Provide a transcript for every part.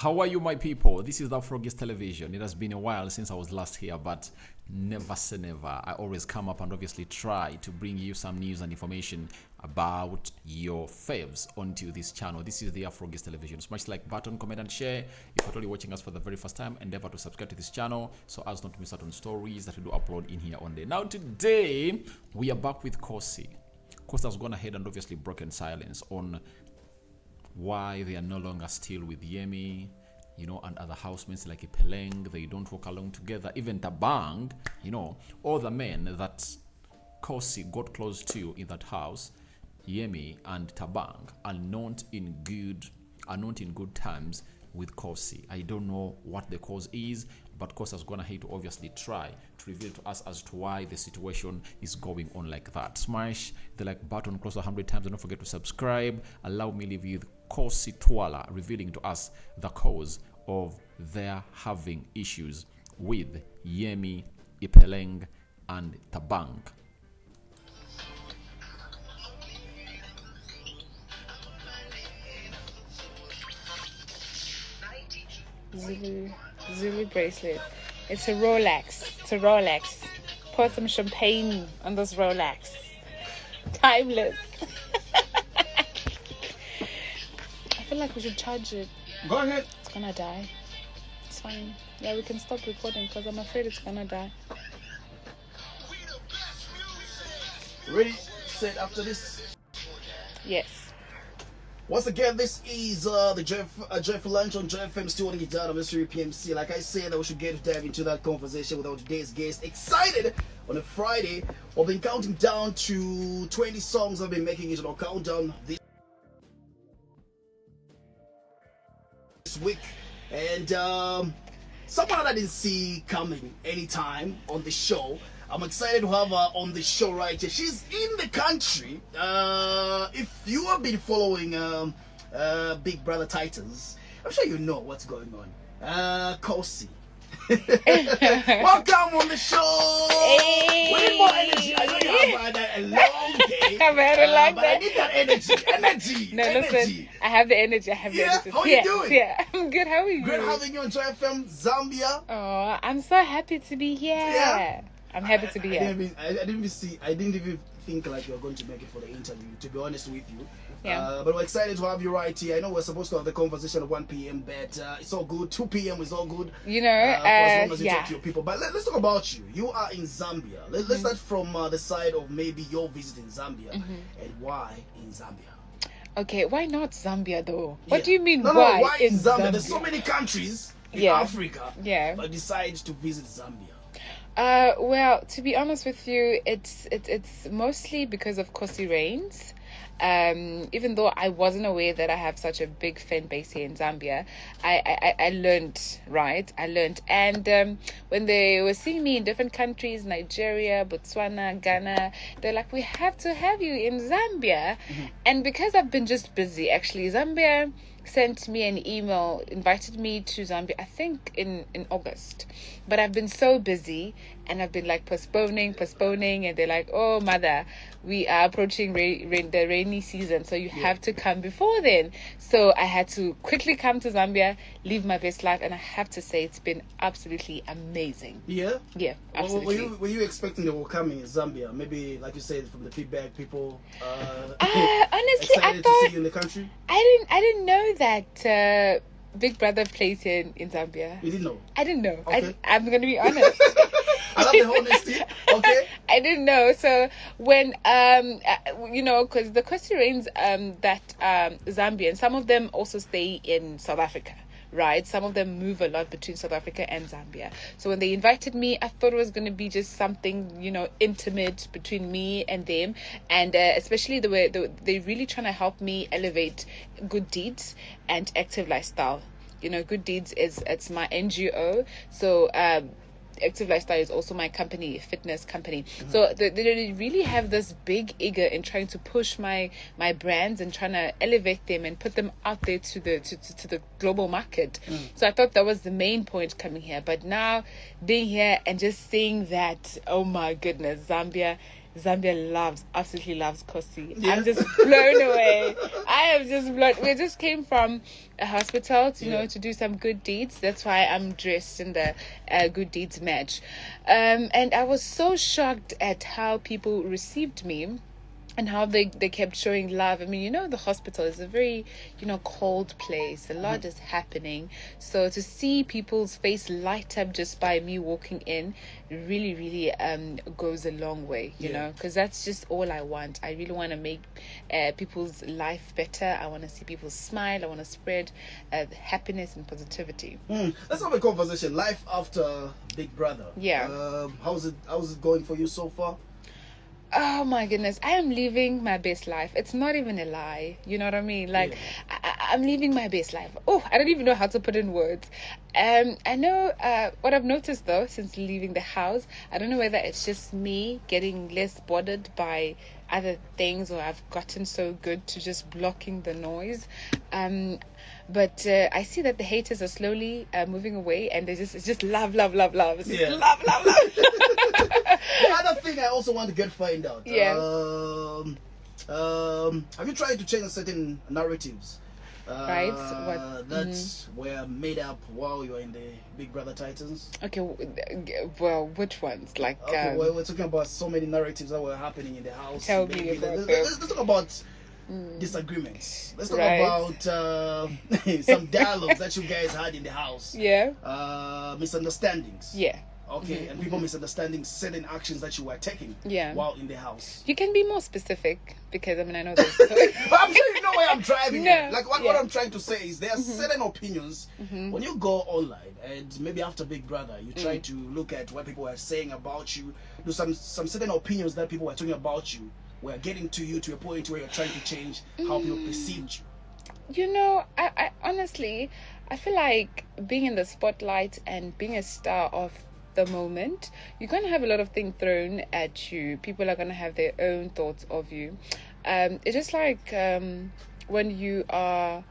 How are you, my people? This is the Afro Television. It has been a while since I was last here, but never say never. I always come up and obviously try to bring you some news and information about your faves onto this channel. This is the Afro Television. Smash the like button, comment and share. If you're only watching us for the very first time, endeavor to subscribe to this channel so as not to miss out on stories that we do upload in here on day. Now today, we are back with Khosi. Khosi has gone ahead and obviously broken silence on why they are no longer still with Yemi, and other housemates like Peleng. They don't walk along together. Even Thabang, all the men that Khosi got close to in that house, Yemi and Thabang are not in good terms with Khosi. I don't know what the cause is, but Khosi has gone ahead to obviously try to reveal to us as to why the situation is going on like that. Smash the like button close to 100 times and don't forget to subscribe. Allow me leave you with Khosi Twala revealing to us the cause of their having issues with Yemi, Peleng, and Thabang. Zulu bracelet. It's a Rolex. It's a Rolex. Pour some champagne on this Rolex. Timeless. I feel like we should charge it. Go ahead. It's gonna die. It's fine. Yeah, we can stop recording because I'm afraid it's gonna die. Ready, set after this. Yes. Once again, this is the Joyful Lunch on Joy FM, still on the Gitano Mystery PMC. Like I said, we should get to dive into that conversation with our today's guest. Excited on a Friday. We've been counting down to 20 songs. I've been making it on our countdown this week. And someone that I didn't see coming anytime on the show. I'm excited to have her on the show right here. She's in the country. If you have been following Big Brother Titans, I'm sure you know what's going on. Khosi. Welcome on the show. Hey. We need more energy. I know you have had a long day. I've had a long but day. I need that energy. Energy. Listen, I have the energy. energy. How are you doing? Yeah, I'm good. How are you? Great having you on Joy FM, Zambia. Oh, I'm so happy to be here. Yeah. I'm happy to be here. I didn't even think like you were going to make it for the interview, to be honest with you. Yeah. But we're excited to have you right here. I know we're supposed to have the conversation at 1 p.m., but it's all good. 2 p.m. is all good. For as long as you talk to your people. But let's talk about you. You are in Zambia. Let's start from the side of maybe your visit in Zambia and why in Zambia. Okay, why not Zambia though? What do you mean why in Zambia? There's so many countries in Africa. Yeah. But decide to visit Zambia. Well, to be honest with you, it's mostly because of Khosi Reigns. Even though I wasn't aware that I have such a big fan base here in Zambia, I learned, right? And when they were seeing me in different countries, Nigeria, Botswana, Ghana, they're like, we have to have you in Zambia. And because I've been just busy, actually, Zambia sent me an email, invited me to Zambia, I think in August. But I've been so busy and I've been like postponing. And they're like, oh, mother, we are approaching the rainy season. So you have to come before then. So I had to quickly come to Zambia, live my best life. And I have to say, it's been absolutely amazing. Yeah? Yeah, absolutely. Were you expecting they were coming in Zambia? Maybe, like you said, from the feedback, people honestly, excited to see you in the country? I didn't know that Big Brother plays here in Zambia. You didn't know? I didn't know. Okay. I'm going to be honest. I love the honesty. Okay. I didn't know. So when, because the Khosi Reigns, Zambian, some of them also stay in South Africa. Right, some of them move a lot between South Africa and Zambia. So when they invited me, I thought it was going to be just something, intimate between me and them, and especially the way they're really trying to help me elevate good deeds and active lifestyle. Good deeds it's my NGO, so Active Lifestyle is also my company, fitness company. So they really have this big eager in trying to push my brands and trying to elevate them and put them out there to the global market. So I thought that was the main point coming here. But now being here and just seeing that, oh my goodness, Zambia absolutely loves Khosi. Yeah. I'm just blown away. I am just blood. We just came from a hospital to, to do some good deeds. That's why I'm dressed in the good deeds match. And I was so shocked at how people received me and how they kept showing love. I mean, the hospital is a very, cold place. A lot is happening. So to see people's face light up just by me walking in really, really goes a long way, you know, because that's just all I want. I really want to make people's life better. I want to see people smile. I want to spread happiness and positivity. Let's have a conversation. Life after Big Brother. Yeah. How's it going for you so far? Oh my goodness, I am living my best life. It's not even a lie. You know what I mean? Like, I'm living my best life. Oh, I don't even know how to put in words. I know what I've noticed though since leaving the house. I don't know whether it's just me getting less bothered by other things, or I've gotten so good to just blocking the noise. But I see that the haters are slowly moving away, and it's just love. It's just love. The other thing I also want to find out. Yeah. Have you tried to change certain narratives? Right. What? That were made up while you were in the Big Brother Titans. Okay. Well, which ones? Like. Okay. Well, we're talking about so many narratives that were happening in the house. Tell me about them. Let's talk about disagreements. Let's talk about some dialogues that you guys had in the house. Yeah. Misunderstandings. Yeah. Okay, and people misunderstanding certain actions that you were taking while in the house. You can be more specific, because I know this. But I'm sure you know where I'm driving at. Like what I'm trying to say is there are certain opinions when you go online, and maybe after Big Brother you try to look at what people are saying about you, do some certain opinions that people were talking about you were getting to you to a point where you're trying to change how people perceived you. I honestly, I feel like being in the spotlight and being a star of the moment, you're going to have a lot of things thrown at you. People are going to have their own thoughts of you. It's just like when you are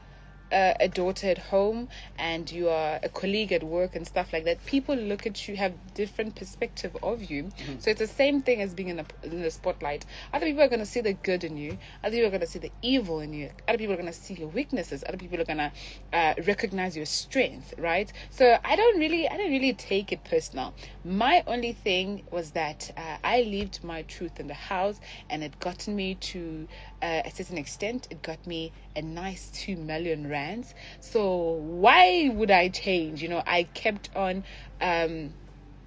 a daughter at home and you are a colleague at work and stuff like that. People look at you, have different perspective of you. So it's the same thing as being in the spotlight. Other people are going to see the good in you. Other people are going to see the evil in you. Other people are going to see your weaknesses. Other people are going to recognize your strength, right? So I don't really take it personal. My only thing was that I lived my truth in the house, and it gotten me to a certain extent. It got me a nice 2 million rands. So why would I change? I kept on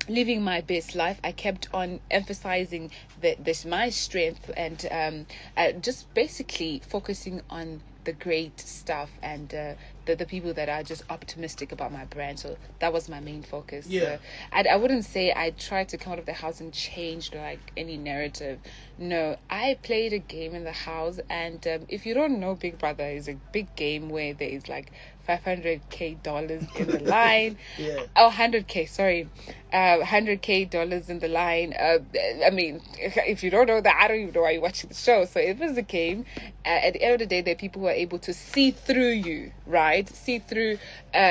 living my best life. I kept on emphasizing this my strength, and just basically focusing on the great stuff and the people that are just optimistic about my brand. So that was my main focus. So I wouldn't say I tried to come out of the house and change like any narrative. No, I played a game in the house, and if you don't know, Big Brother is a big game where there is like $500K in the line. Oh, 100K, sorry. $100K in the line. I mean, if you don't know that, I don't even know why you're watching the show. So it was a game. At the end of the day, there are people who are able to see through you, right? See through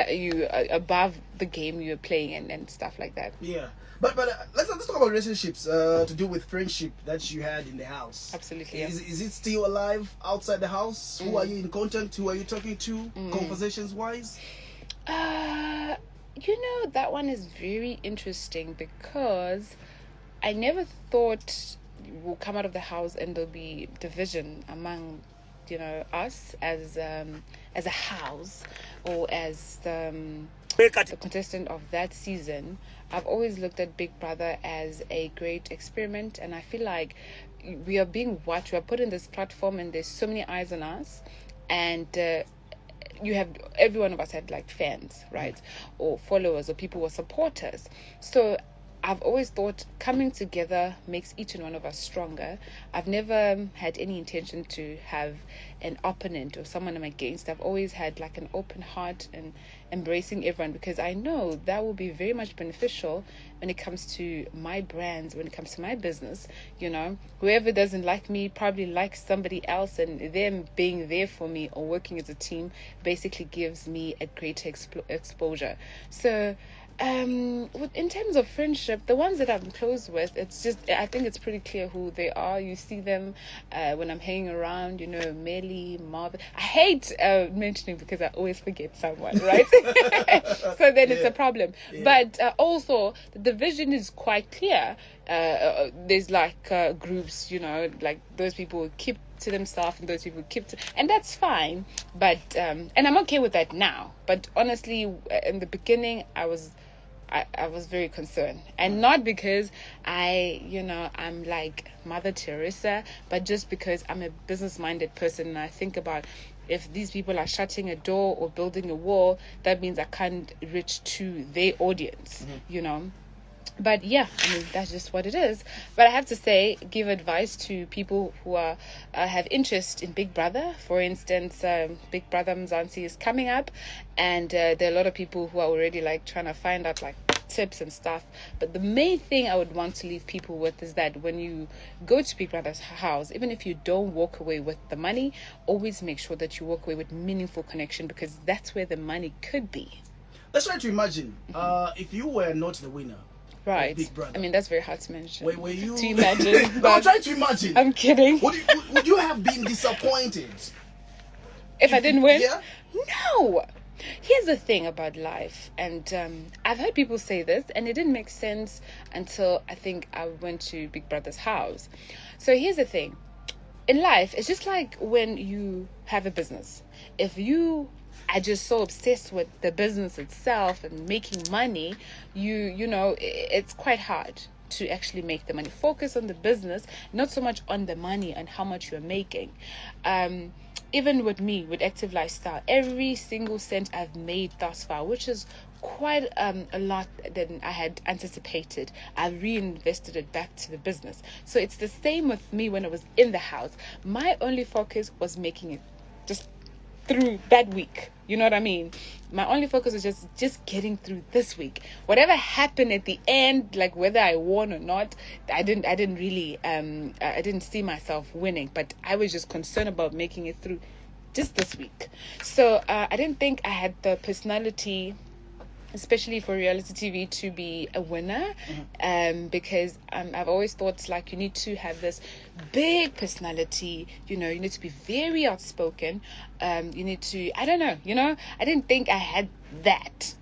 you above the game you're playing and stuff like that. Yeah. But let's talk about relationships to do with friendship that you had in the house. Absolutely. Is it still alive outside the house? Who are you in contact? Who are you talking to? Conversations wise? That one is very interesting, because I never thought we'll come out of the house and there'll be division among us as a house, or as the contestant of that season. I've always looked at Big Brother as a great experiment, and I feel like we are being watched. We are put in this platform, and there's so many eyes on us, and every one of us had like fans, right, or followers, or people who support us. So I've always thought coming together makes each and one of us stronger. I've never had any intention to have an opponent or someone I'm against. I've always had like an open heart and embracing everyone, because I know that will be very much beneficial when it comes to my brands, when it comes to my business. Whoever doesn't like me probably likes somebody else, and them being there for me or working as a team basically gives me a greater exposure. So in terms of friendship, the ones that I'm close with, I think it's pretty clear who they are. You see them when I'm hanging around, Melly, Marvin. I hate mentioning because I always forget someone, right? So then it's a problem. Yeah. But also, the division is quite clear. There's like groups, like those people keep to themselves and those people keep to, and that's fine. But and I'm okay with that now. But honestly, in the beginning, I was very concerned, and not because I'm like Mother Teresa, but just because I'm a business-minded person, and I think about, if these people are shutting a door or building a wall, that means I can't reach to their audience, But yeah, that's just what it is. But I have to say, give advice to people who have interest in Big Brother. For instance, Big Brother Mzansi is coming up, and there are a lot of people who are already like trying to find out like tips and stuff. But the main thing I would want to leave people with is that when you go to Big Brother's house, even if you don't walk away with the money, always make sure that you walk away with meaningful connection, because that's where the money could be. Let's try to imagine if you were not the winner. Right. Big Brother. I mean, that's very hard to mention. Were you... To imagine. No, I'm trying to imagine. I'm kidding. Would you have been disappointed? If I didn't win? Yeah. No. Here's the thing about life, and I've heard people say this, and it didn't make sense until I think I went to Big Brother's house. So here's the thing. In life, it's just like when you have a business. If you are just so obsessed with the business itself and making money, it's quite hard to actually make the money. Focus on the business, not so much on the money and how much you're making. Even with me, with Active Lifestyle, every single cent I've made thus far, which is quite a lot than I had anticipated, I reinvested it back to the business. So it's the same with me when I was in the house. My only focus was making it just through that week. You know what I mean? My only focus was just getting through this week. Whatever happened at the end, like whether I won or not, I didn't really I didn't see myself winning, but I was just concerned about making it through just this week. So I didn't think I had the personality, especially for reality TV, to be a winner, because I've always thought like you need to have this big personality, you need to be very outspoken, you need to, I don't know, I didn't think I had that,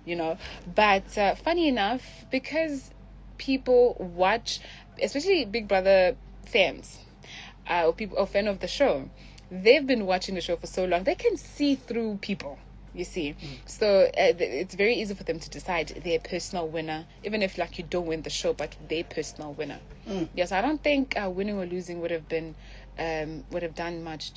but funny enough, because people watch, especially Big Brother fans, or people, or fan of the show, they've been watching the show for so long, they can see through people. You see, so it's very easy for them to decide their personal winner, even if like you don't win the show, but their personal winner. Yes, I don't think winning or losing would have done much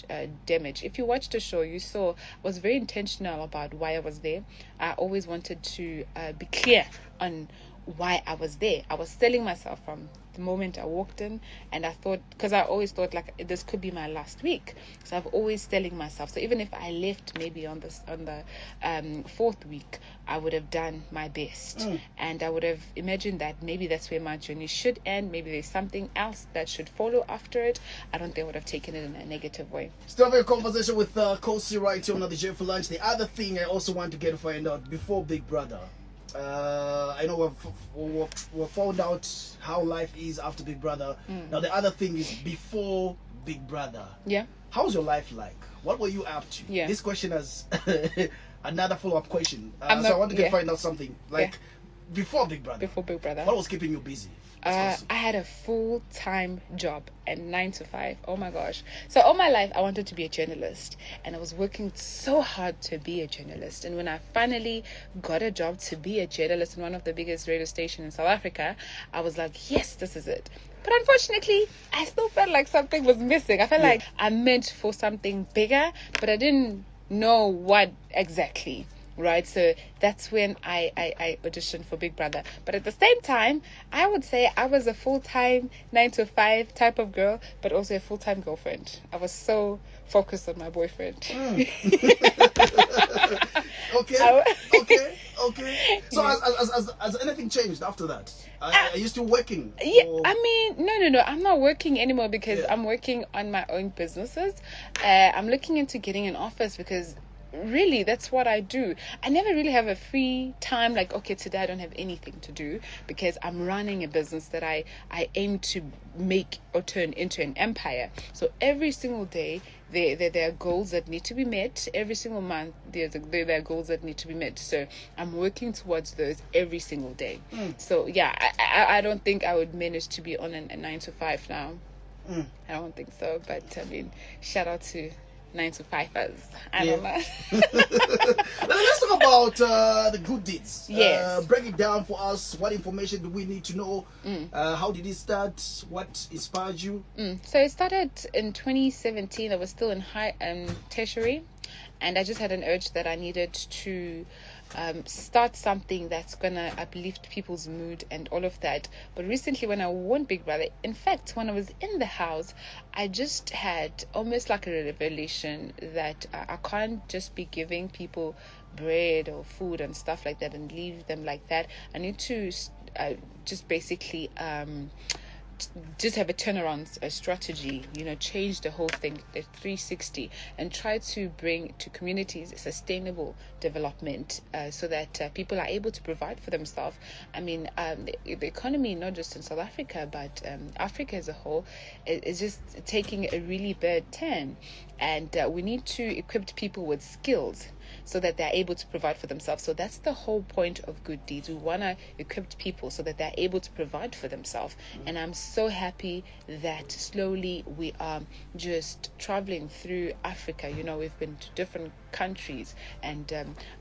damage. If you watched the show, you saw I was very intentional about why I was there. I always wanted to be clear on why I was there. I was selling myself from the moment I walked in, and I thought, because I always thought like this could be my last week, so I've always selling myself. So even if I left maybe on the fourth week, I would have done my best, and I would have imagined that maybe that's where my journey should end. Maybe there's something else that should follow after it. I don't think I would have taken it in a negative way. Still having a conversation with Khosi right here on the J for Lunch. The other thing I also want to get to find out before Big Brother. I know we've found out how life is after Big Brother. Now the other thing is before Big Brother. Yeah. How's your life like? What were you up to? Yeah. This question has another follow-up question. So I want to find out something like before Big Brother. Before Big Brother. What was keeping you busy? I had a full-time job at 9 to 5. Oh my gosh. So all my life I wanted to be a journalist, and I was working so hard to be a journalist. And when I finally got a job to be a journalist in one of the biggest radio stations in South Africa, I was like, yes, this is it. But unfortunately, I still felt like something was missing. I felt like I meant for something bigger, but I didn't know what exactly. Right, so that's when I auditioned for Big Brother. But at the same time, I would say I was a full-time 9 to 5 type of girl, but also a full-time girlfriend. I was so focused on my boyfriend. Okay. So has anything changed after that? Are you still working? Yeah, or? I mean, no. I'm not working anymore because I'm working on my own businesses. I'm looking into getting an office because really, that's what I do. I never really have a free time, like, okay, today I don't have anything to do, because I'm running a business that I aim to make or turn into an empire. So every single day there are goals that need to be met. Every single month there are goals that need to be met. So I'm working towards those every single day. So yeah, I don't think I would manage to be on a 9 to 5 now. I don't think so, but I mean, shout out to 9 to 5ers. I don't know. Let's talk about the good deeds. Yes. Break it down for us. What information do we need to know? How did it start? What inspired you? So it started in 2017. I was still in tertiary, and I just had an urge that I needed to start something that's gonna uplift people's mood and all of that. But recently, when I won Big Brother, in fact, when I was in the house, I just had almost like a revelation that I can't just be giving people bread or food and stuff like that and leave them like that. I need to just basically just have a turnaround strategy, change the whole thing, the 360, and try to bring to communities sustainable development, so that people are able to provide for themselves. I mean, the economy, not just in South Africa, but Africa as a whole, is just taking a really bad turn, and we need to equip people with skills so that they're able to provide for themselves. So that's the whole point of good deeds. We want to equip people so that they're able to provide for themselves. And I'm so happy that slowly we are just traveling through Africa. We've been to different countries, and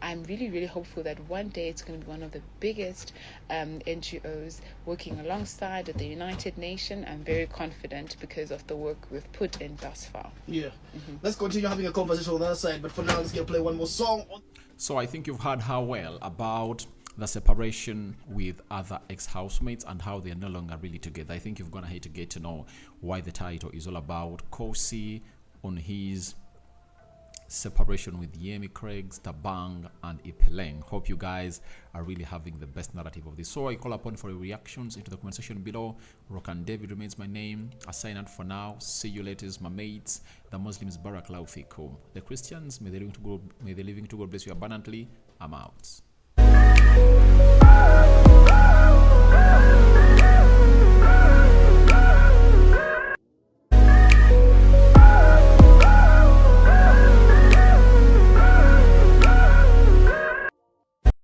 I'm really, really hopeful that one day it's going to be one of the biggest NGOs working alongside the United Nations. I'm very confident because of the work we've put in thus far. Yeah. Let's continue having a conversation on the other side, but for now, let's get play one more song. So I think you've heard how well about the separation with other ex-housemates and how they're no longer really together. I think you've gone ahead to get to know why the title is all about Khosi on his separation with Yemi, Thabang, and Ipeleng. Hope you guys are really having the best narrative of this. So I call upon for your reactions into the comment section below. Rock and David remains my name. I sign out for now. See you later, my mates. The Muslims, Barakallahu fikum. The Christians, may the living to God bless you abundantly. I'm out.